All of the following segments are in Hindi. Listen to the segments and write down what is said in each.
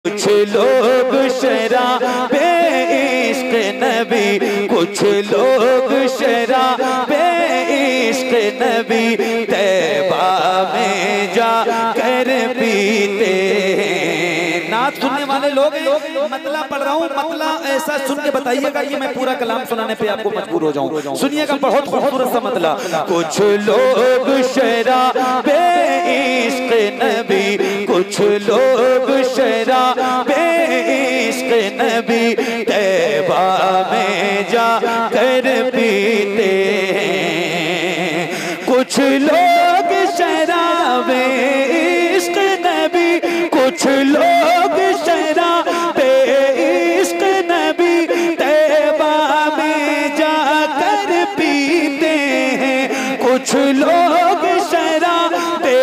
कुछ लोग शराबे इश्क नबी, कुछ लोग शराबे इश्क नबी तैबा में जा कर पीते हैं। नात सुनने वाले लोग मतला पढ़ रहा हूँ, मतला ऐसा सुन के बताइएगा कि मैं पूरा कलाम सुनाने पे आपको मजबूर हो जाऊं। सुनिएगा, बहुत खूबसूरत सा मतला। कुछ लोग शराबे इश्क नबी, कुछ लोग शराबे इश्क नबी तैबा में जा कर पीते हैं। कुछ लोग शराबे इश्क नबी, कुछ लोग शराबे इश्क नबी तैबा में जा कर पीते हैं। कुछ लोग शराबे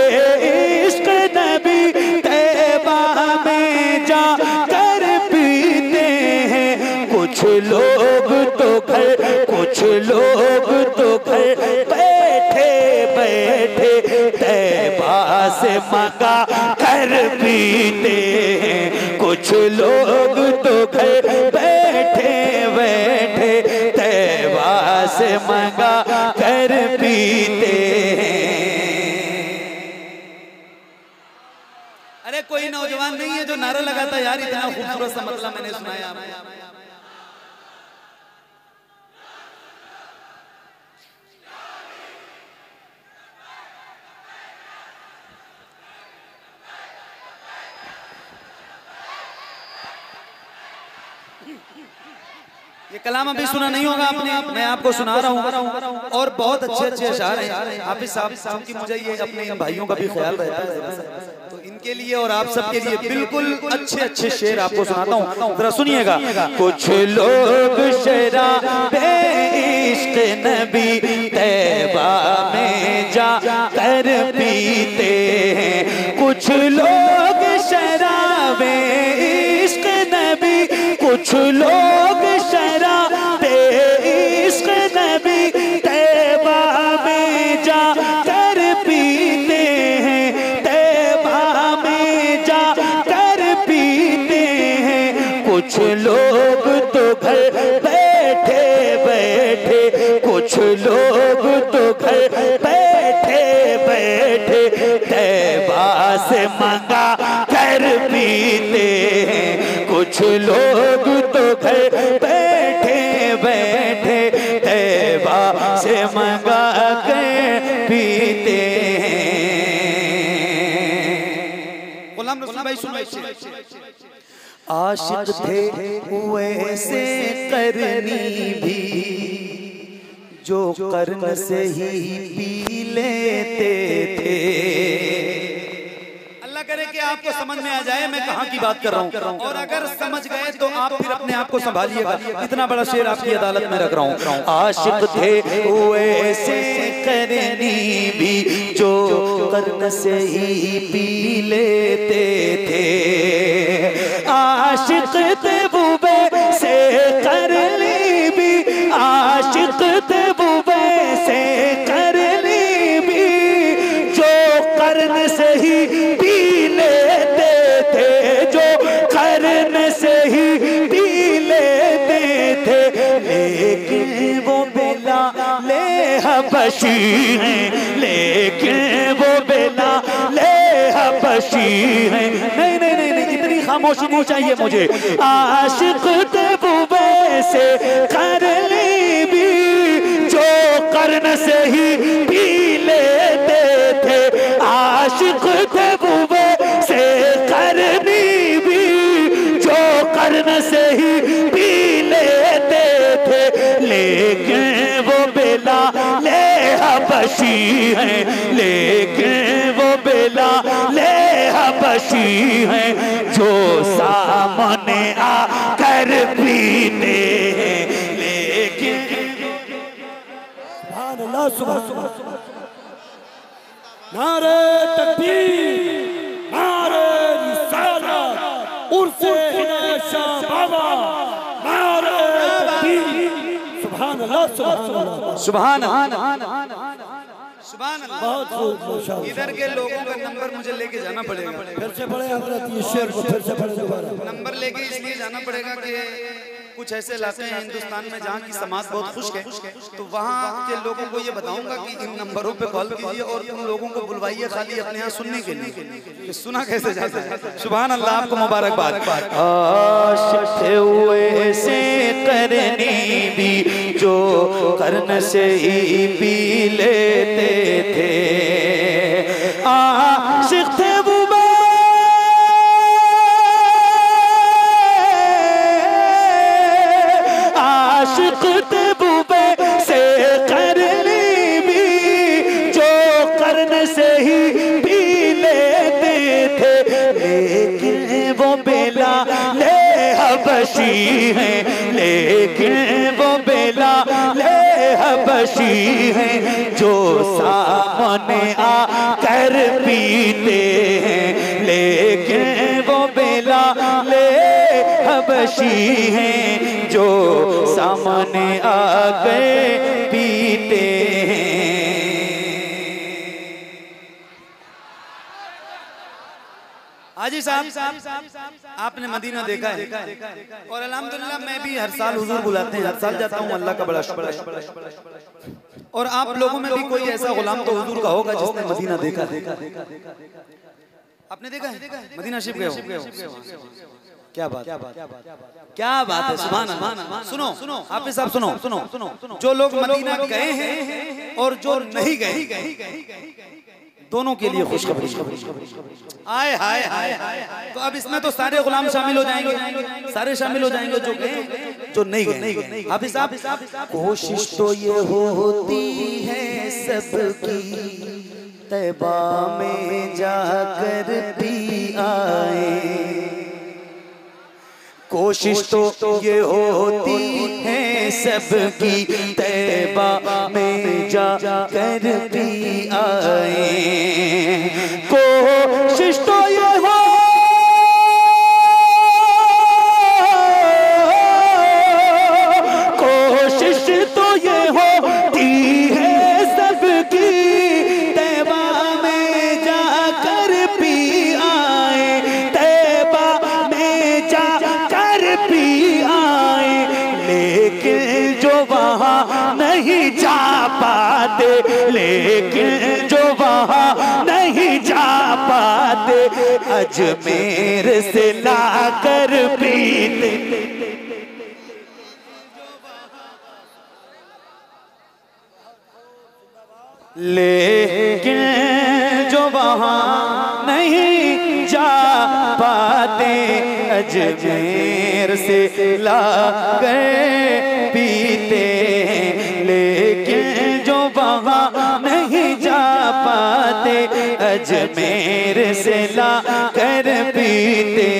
इश्क नबी तैबा में जा कर पीते हैं। कुछ लोग तो घर, कुछ लोग तो घर बैठे बैठे तैबा से मंगा कर पीते हैं। कुछ लोग तो घर बैठे बैठे तैबा से मंगा कर पीते हैं। अरे कोई नौजवान नहीं है जो नारा लगाता यार इतना खूबसूरत सा मतलब मैंने सुनाया। ये कलाम अभी सुना नहीं होगा आपने, मैं आपको सुना रहा हूँ और बहुत अच्छे अच्छे अशार हैं। हाफिज साहब की मुझे ये अपने भाइयों का भी ख्याल रहता है, तो इनके लिए और आप सबके लिए बिल्कुल अच्छे अच्छे शेर आपको सुनाता हूँ, जरा सुनिएगा। कुछ लोग शराबे इश्क नबी तैबा में जा कर पीते हैं। कुछ लोग शराबे इश्क नबी, कुछ लोग शराबे इश्क नबी तैबा में जा कर पीते हैं। तैबा में जा कर पीते हैं। कुछ लोग तो घर बैठे बैठे, कुछ लोग तो घर बैठे बैठे तैबा से मंगा कर पीते हैं। कुछ लोग तो घर बैठे बैठे तैबा से मंगा कर पीते हैं। गुलाम रसूल भाई सुनो। आशिक थे वैसे करनी भी जो कर्म से ही पी लेते थे। करे कि आपको समझ में आ जाए मैं कहाँ की बात कर रहा हूँ, और अगर समझ गए तो आप फिर अपने आप को संभालिएगा। इतना बड़ा शेर आपकी अदालत में रख रहा हूँ। आशिक थे वैसे करनी भी जो कर्म से ही पी लेते थे। आशिक थे वैसे करनी भी, आशिक थे वैसे करनी भी जो कर्म से ही हबशी हैं, लेकिन वो बेला ले हबशी हैं। नहीं नहीं नहीं नहीं, इतनी खामोशी नहीं चाहिए मुझे। आशिक थे वो वैसे करनी भी जो कर्न से ही पी लेते थे। आशिक थे वो वैसे करनी भी जो कर्न से ही पी लेते थे। लेकिन वो बेला ले हबशी हैं, लेकिन वो बेला ले हबशी हैं जो सामने आकर पीते हैं। लेकिन सुभान अल्लाह, सुभान अल्लाह, नारे तकबीर, नारे रिसालत, उर्फ़े शाह बाबा, नारे तकबीर। सुभान अल्लाह, सुभान अल्लाह, सुभान अल्लाह। बहुत इधर के लोगों का नंबर मुझे लेके जाना पड़ेगा। फिर से पढ़े हजरत, ये शेर को फिर से पढ़े दोबारा। नंबर लेके इसलिए जाना पड़ेगा कि कुछ ऐसे इलाके हैं हिंदुस्तान में जहाँ की समाज बहुत खुश्क है, तो वहाँ के लोगों को ये बताऊंगा कि इन नंबरों पे कॉल कीजिए और उन लोगों को बुलवाइए खाली अपने यहाँ सुनने के लिए कि सुना कैसे जाता है। सुभान अल्लाह, आपको मुबारकबाद। आशिक़ हुए से करनी भी जो कर्न से ही पी लेते थे, आशिक़ थे वो हबशी हैं, लेकिन वो बेलाले हबशी हैं जो सामने आकर पीते हैं, लेकिन वो बेलाले हबशी हैं जो सामने आकर पीते हैं। हाजी साहब, आपने मदीना देखा है और अल्हम्दुलिल्लाह मैं भी हर साल हुजूर बुलाते हैं, हर साल जाता हूँ, अल्लाह का बड़ा शुक्र है। और आप लोगों में भी कोई ऐसा गुलाम तो हुजूर का होगा जिसने मदीना देखा। आपने देखा है? मदीना शरीफ गए हो? क्या बात, क्या बात है, सुभान अल्लाह। सुनो आप साहब, सुनो, जो लोग मदीना गए हैं और जो नहीं गए दोनों के लिए खुशखबरी। आए हाय हाय, तो अब इसमें तो सारे गुलाम शामिल हो जाएंगे, सारे शामिल हो जाएंगे जो गए जो नहीं गए। हाफिज साहब, कोशिश तो ये होती है सबकी तैबा में जाकर भी आए, कोशिश तो ये होती है सबकी तैबा में जाकर भी आए, कोशिश तो ये हो कोशिश तो ये होती है सबकी तैबा में जाकर भी आए, तैबा में जाकर भी आए, लेकिन जो वहाँ नहीं जा पाते, लेकिन जो वहाँ नहीं जा पाते, अजमेर से लाकर पीते, लेकिन जो वहाँ नहीं जा पाते, अजमेर से लाकर पीते, लेकिन जो वहाँ नहीं जा पाते, अजमेर से लाकर पीते।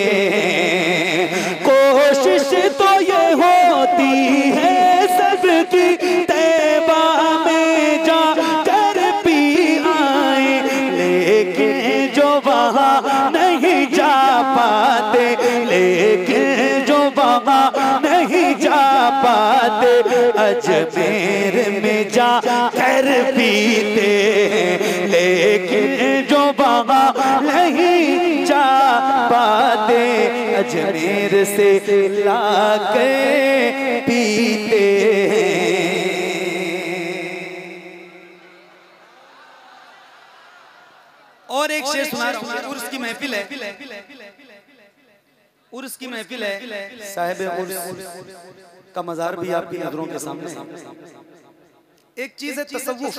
कोशिश तो ये होती है सबकी तैबा में जाकर भी आए, लेकिन जो वहाँ नहीं जा पाते, लेकिन जो वहाँ नहीं जा पाते, अजमेर में जाकर पीते, लेकिन जो वहाँ नहीं जा पाते, अजमेर से लाकर पीते। और एक शेर सुना रहा हूँ। उर्स की महफिल है, उर्स की महफिल है, साहिब उर्स का मज़ार भी आपकी नजरों के सामने। एक चीज है तसव्वुफ,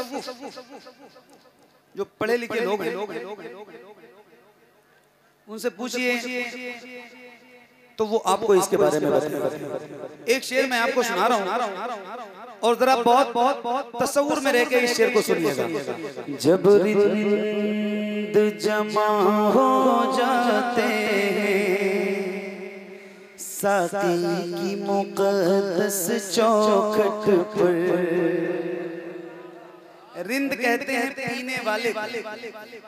जो पढ़े लिखे लोग हैं उनसे पूछिए तो वो आपको इसके बारे में बताएंगे। एक शेर मैं आपको सुना रहा हूँ और जरा बहुत बहुत तसव्वुर में रह के इस शेर को सुनिएगा। जब रिंद जमा हो जाते हैं साकी की मुक़द्दस चौखट पर, रिंद कहते हैं पीने वाले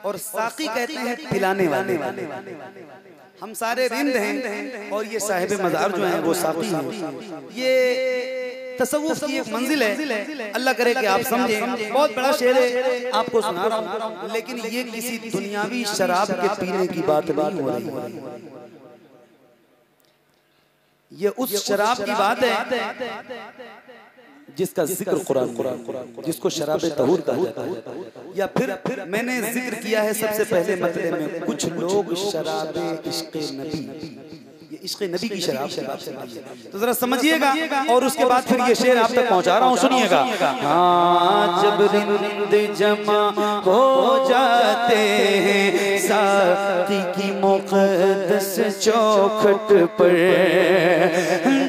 और साकी कहते हैं पिलाने वाले। हम सारे रिंद हैं और ये साहिब मज़ार जो हैं वो साकी हैं। ये तसव्वुफ की एक मंजिल है, अल्लाह करे कि आप समझें। बहुत बड़ा शेर है, आपको सुना रहा हूँ, लेकिन ये किसी दुनियावी शराब के पीने की बात नहीं हो रही है। ये उस शराब की बात है जिसका जिक्र कुरान, जिसको शराब तहूर कहा जाता है। या फिर मैंने जिक्र किया है सबसे पहले मतले में, कुछ लोग शराब इश्क़ नबी, ये इश्क़ नबी की शराब से बात चल रही है, तो जरा समझिएगा। और उसके बाद फिर ये शेर आप तक पहुंचा रहा हूँ, सुनिएगा। हाँ जब रिंद जमा हो जाते हैं साक़ी की मुक़द्दस चौखट पर,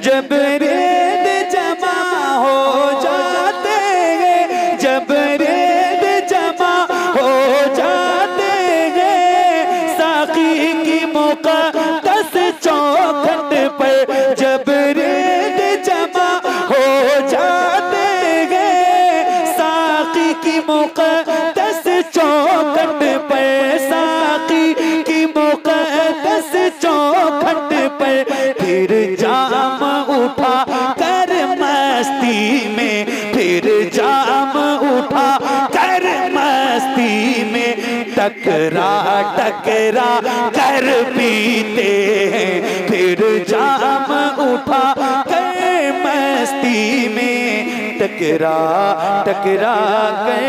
जब रिंद जमा हो जाते हैं, जब रिंद जमा हो जाते हैं साक़ी की मुक़द्दस चौखट पर, जब रिंद जमा हो जाते हैं साक़ी की मुक़द्दस चौखट पर, साक़ी की मुक़द्दस चौखट पर, फिर जाम उठा कर मस्ती में, फिर जाम उठा कर मस्ती में, टकरा टकरा कर पीते हैं, फिर जाम उठा कर मस्ती में, टकरा टकरा कर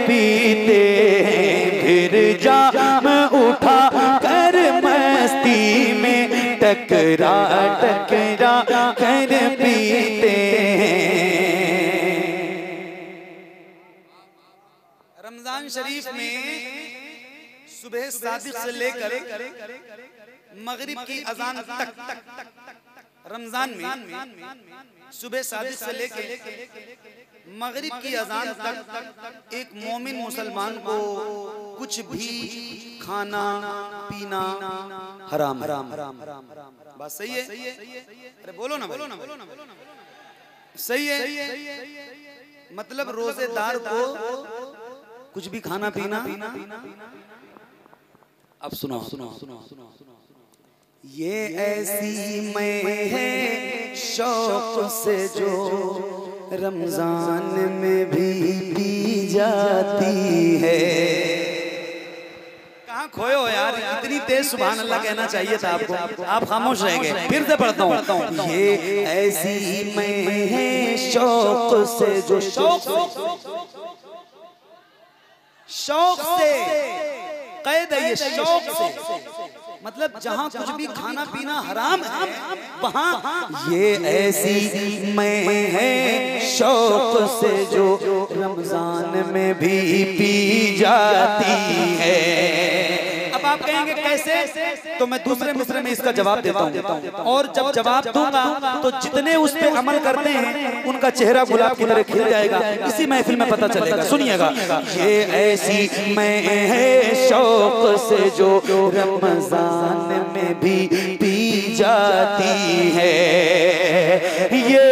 पीते हैं, फिर जाम उठा कर मस्ती में, टकरा टकरा कर पीते हैं। रमजान शरीफ में सुबह सादिक से लेकर मगरिब की अजान तक, रमजान में सुबह सादिक से लेकर मगरिब की अजान तक एक मोमिन मुसलमान को कुछ भी खाना पीना हराम हराम। बात सही है? अरे बोलो ना, बोलो ना, सही है। मतलब रोजेदार को कुछ भी खाना पीना। अब सुनो सुनो सुनो सुनो, ये ऐसी मैं है शौक से जो रमजान में भी पी जाती है। कहाँ खोए हो यार, इतनी तेज सुभान अल्लाह कहना चाहिए था आपको, आप खामोश रह गए। फिर से पढ़ता हूँ, ये ऐसी मैं है शौक से जो, शौक से कैद है, ये शौक से मतलब जहाँ कुछ भी खाना पीना हराम है वहाँ ये ऐसी मैं है शौक से जो रमजान में भी पी जाती है। अब आप कहेंगे कैसे, तो मैं दूसरे मिसरे में इसका जवाब देता हूँ, और जब जवाब दूंगा तो जितने उस पे अमल करते हैं उनका चेहरा गुलाब की तरह खिल जाएगा, इसी महफिल में पता चलेगा। सुनिएगा, ये ऐसी मैं है शौक से जो रमजान में भी पी जाती है। ये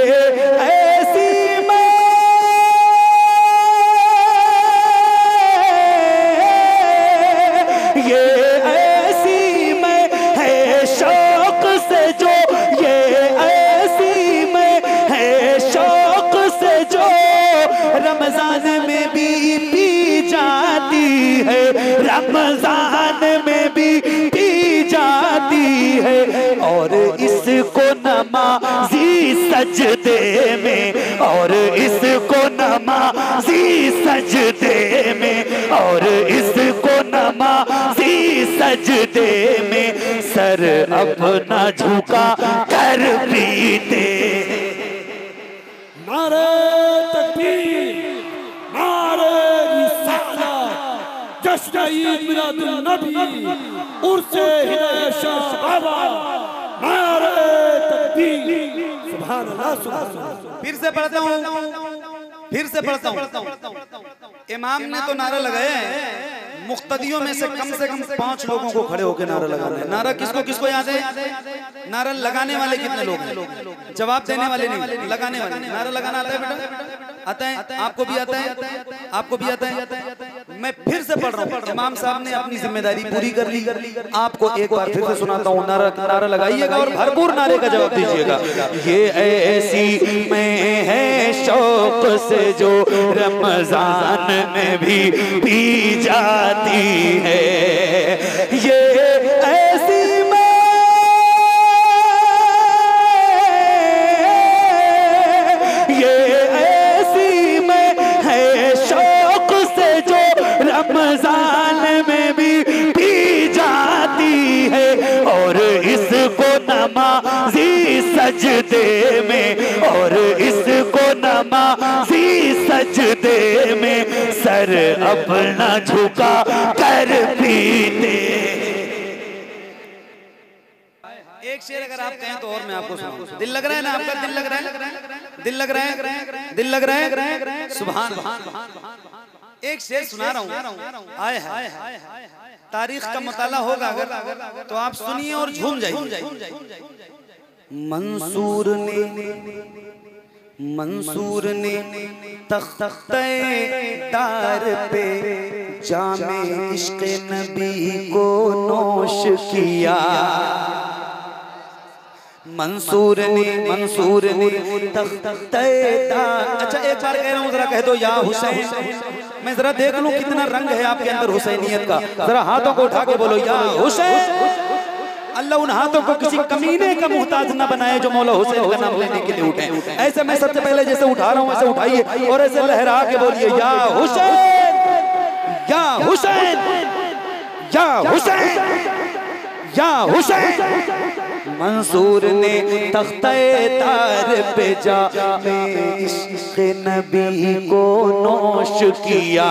ऐसी रमजान में भी पी जाती है, रमजान में भी पी जाती है। और इसको नमाजी सजदे में, और इसको नमाजी सजदे में, और इसको नमाजी सजदे में सर अपना झुका कर पीते। नारे तकबीर, नारे रिसालत, जश्न ईद मिलादुन नबी, उर्से हिदायत शाह बाबा, नारे तकबीर, सुभान अल्लाह सुभान अल्लाह। फिर से पढ़ता हूँ। इमाम ने तो नारा लगाया है, मुक्तदियों में से कम 5 लोगों को खड़े होकर नारा लगाना है। नारा किसको किसको याद है? नारा लगाने वाले कितने लोग हैं? जवाब देने वाले नहीं, लगाने वाले। नारा लगाना आता है बेटा? आता है? आपको भी आता है? आपको भी आता है? मैं फिर से पढ़ रहा हूँ, इमाम साहब ने अपनी जिम्मेदारी पूरी कर ली। आपको एक बार फिर से सुनाता हूँ, नारा लगाइएगा और भरपूर नारे का जवाब दीजिएगा। ये ऐसी मैं है शौक से जो रमजान में भी पी जाती है। ये ऐसी मैं नमाजी सजदे में, और इसको नमाजी सजदे में सर अपना झुका कर पीते। एक शेर अगर आप कहें तो और मैं आपको सुनाऊं। दिल लग रहा है ना आपका? दिल लग रहा है? दिल लग रहा है? दिल लग रहा है? सुभान अल्लाह। एक शेर सुना रहा हूँ। आए हाय, तारीख का मुताला होगा अगर तो आप सुनिए और झूम जाइए। मंसूर ने तख्ते तार पे जामे इश्क़ नबी को नोश किया। मंसूर ने तख्ते तार। अच्छा एक बार कह रहा हूँ, जरा कह दो या हुसैन। मैं जरा देख लूं कितना रंग है आपके अंदर हुसैनियत का। जरा हाथों को उठा के बोलो या हुसैन। अल्लाह उन हाथों को किसी कमीने का मुहताज न बनाए जो मौला हुसैन का नाम लेने के लिए उठे। ऐसे मैं सबसे पहले जैसे उठा रहा हूँ ऐसे उठाइए और ऐसे लहरा के बोलिए या हुसैन, या हुसैन, या हुसैन, या हुसैन। मंसूर ने तख्ते तार पे जामे इश्क़ नबी को नोश किया।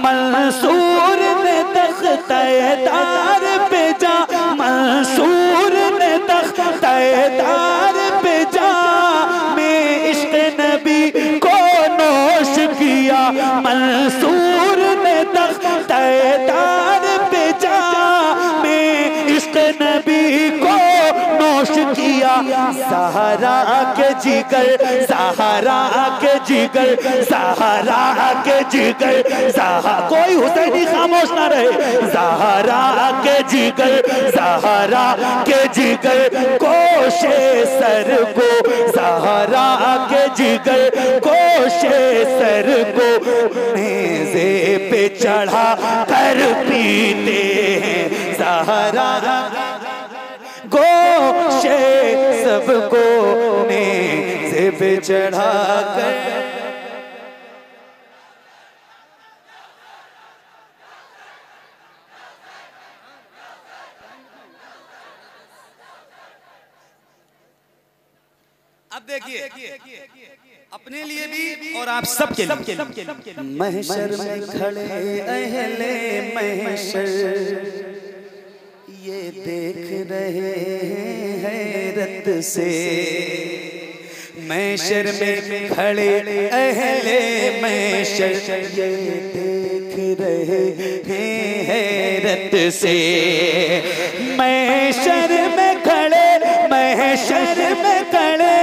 मंसूर ने तख्ते तार पे मंसूर ने तख्ते तार पे जामे इश्क़ नबी को नोश किया। मंसूर ने तख्ते तार पे जामे इश्क़ नबी को नोश किया। सहारा के जिगर, सहारा के जिगर, सहारा के जिगर, कोई हुसैनी खामोश ना रहे। सहारा के जिगर, सहारा के जिगर कोशे सर को, सहारा के जिगर कोशे सर को नेज़े पे चढ़ा कर पीते हैं। सहारा गोशे सबको नेज़े पे चढ़ा कर। अब देखिए अपने लिए भी और आप सबके लिए। महशर में खड़े अहले महशर ये देख रहे हैं हैरत से। महशर में खड़े अहले महशर ये देख रहे हैं हैरत से। महशर में खड़े, महशर में खड़े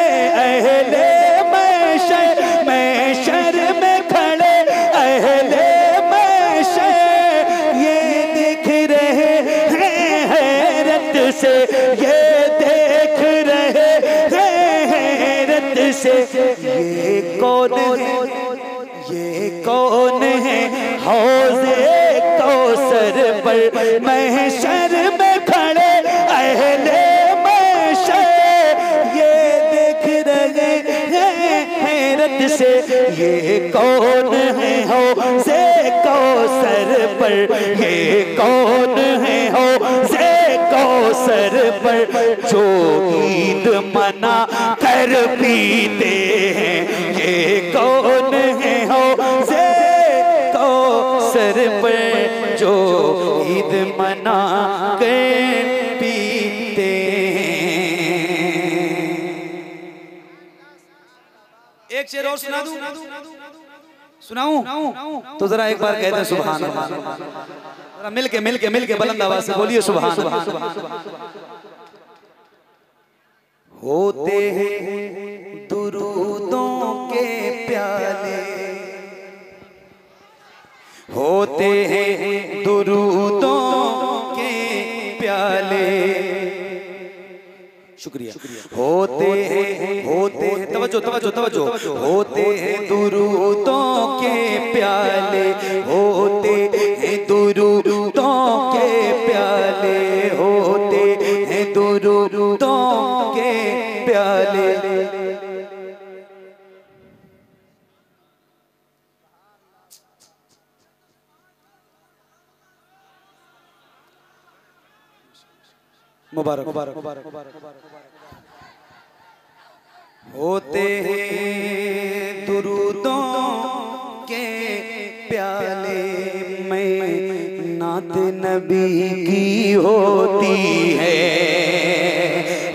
अहले महशर, महशर में खड़े अहले महशर ये देख रहे हैं हैरत से, ये देख रहे हैं हैरत से। ये कौन है, ये कौन है हौज़े कौसर पर महशर में खड़े अहले से। ये कौन है हौज़े कौसर पर, ये कौन है हौज़े कौसर पर जो ईद मना कर पीते हैं। ये कौन है हौज़े कौसर पर जो ईद मना कर पीते हैं। एक शेर और सुना दूं? सुनाऊं? तो जरा एक बार कहते हैं सुभान अल्लाह। जरा मिलके बुलंद आवाज से बोलिए सुभान अल्लाह। होते हैं दुरूदों के प्याले, होते हैं दुरूदों के प्याले। शुक्रिया। होते हैं तवज्जो तवज्जो तवज्जो। होते हैं दुरूदों के प्याले, होते हैं दुरूदों के प्याले, होते हैं दुरूदों के प्याले। मुबारक मुबारक मुबारक। होते हैं दुरूदों के प्याले में नात नबी की होती है।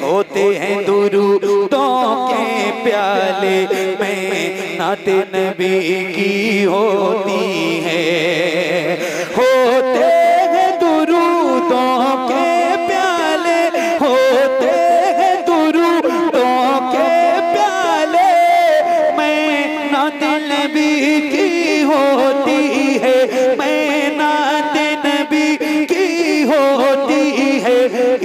होते हैं दुरूदों के प्याले में नात नबी की होती है। होते हैं दुरूदों के प्याले, होते हैं दुरूदों के प्याले में नात नबी की होती है। मैं नात नबी की होती है।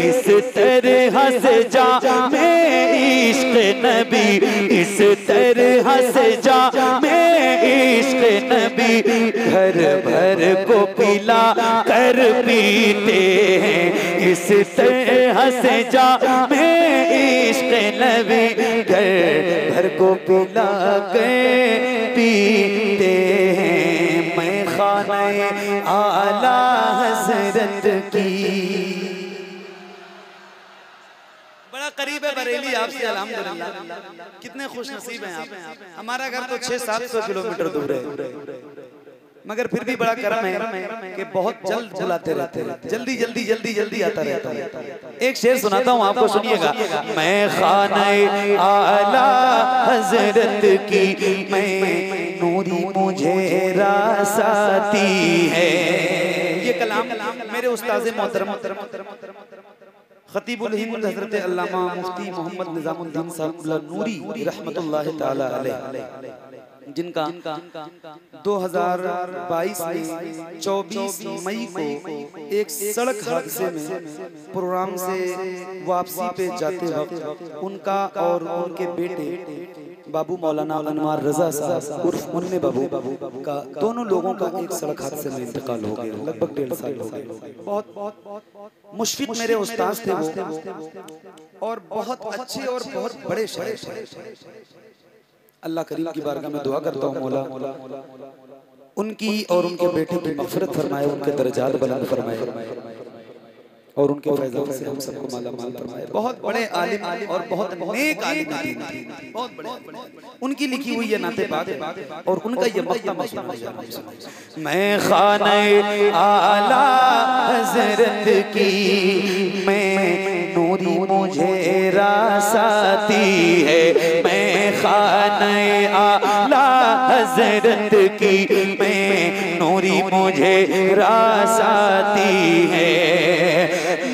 इस तरह से जा मैं इश्क नबी, इस तरह से जा मैं इश्क नबी घर भर को पिला कर पीते हैं। इस तरह से जा मैं इश्क नबी घर भर को पिला कर पीते हैं। मैं खाने आला हज़रत की बड़ा करीब है बरेली आपसे, अल्हम्दुलिल्लाह। कितने खुश नसीब हैं आप। हमारा घर तो 600-700 किलोमीटर दूर है, मगर फिर भी बड़ा करम है कि बहुत जल्द बुलाते रहते हैं, जल्दी जल्दी जल्दी जल्दी आता रहता है। एक शेर सुनाता हूँ आपको, सुनिएगा। मैं खाने आला हज़रत की मैं नूरी मुझे रासाती है। ये कलाम मेरे उस्ताद मोहतरम खतीबुल हिंद हज़रत अल्लामा मुफ्ती मोहम्मद निज़ामुद्दीन साहब नूरी रहमतुल्लाह ताला अलैह, जिनका 2022 में 24 मई को एक सड़क हादसे में प्रोग्राम से वापसी पे जाते वक्त उनका और उनके बेटे बाबू मौलाना अनवार रजा साहब उर्फ मुन्ने बाबू का, दोनों लोगों का एक सड़क हादसे में इंतकाल हो गया। लगभग 1.5 साल हो गए। बहुत मुश्फिक मेरे उस्ताद थे वो, और बहुत अच्छे और बहुत बड़े शायर। अल्लाह करीम की बारगाह में दुआ करता हूँ मौला उनकी और उनके बेटे की मग़फ़िरत फरमाए, उनके दर्जात बुलंद फरमाए और उनके फैज़ान से हम सबको माला माल फरमाए। बहुत बड़े आलिम और बहुत नेक आलिम, बहुत बड़े। उनकी लिखी हुई ये नाते पाक और उनका ये मक़ता सुना। मैं खाने आला हज़रत की मैं नूरी मुझे रासाती है। मैं खाने आला हज़रत की मैं नूरी मुझे रासाती है।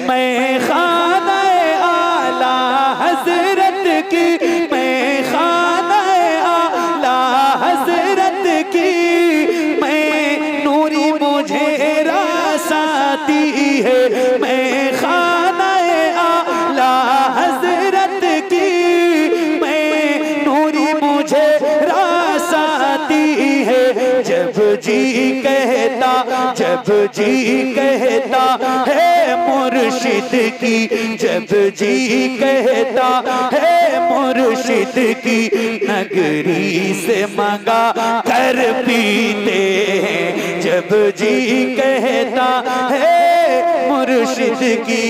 मैं खाने आला हज़रत की मैं खाने आला हज़रत की मैं नूरी मुझे रासाती है। मैं खाने आला हज़रत की मैं नूरी मुझे रासाती है। जब जी कहता, जब जी कहता है मुर्शिद की, जब जी कहता है मुर्शिद की नगरी से मंगा कर पीते हैं। जब जी कहता है मुर्शिद की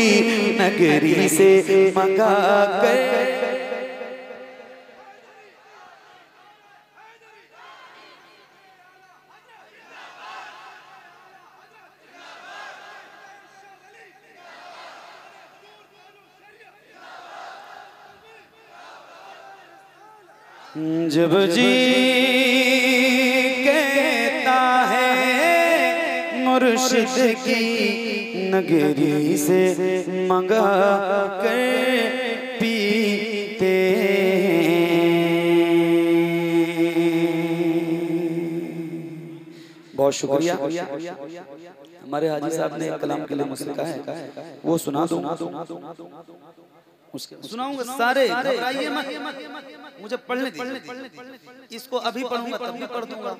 नगरी से मंगा कर। जब जी कहता है मुर्शिद की नगरी से मंगा कर पीते बहुत शुक्रिया। हमारे हाजी साहब ने कलाम के लिए मुझसे कहा है वो सुना दूं, सुनाऊंगा सारे, घबराइए मत, मुझे पढ़ने दीजिए। इसको अभी पढ़ूंगा तब भी पढ़ दूंगा,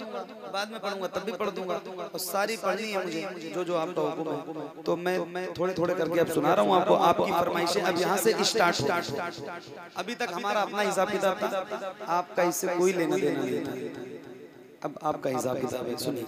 बाद में पढ़ूंगा तब भी पढ़ दूंगा, और सारी पढ़नी है मुझे जो जो आपका हुक्म है। तो मैं थोड़े थोड़े करके अब सुना रहा हूँ आपको। आपकी फरमाइशें अब यहाँ से स्टार्ट हो। अभी तक हमारा अपना हिसाब किताब था, आपका इससे कोई लेना देना नहीं था। अब आपका हिसाब किताब है, सुनिए।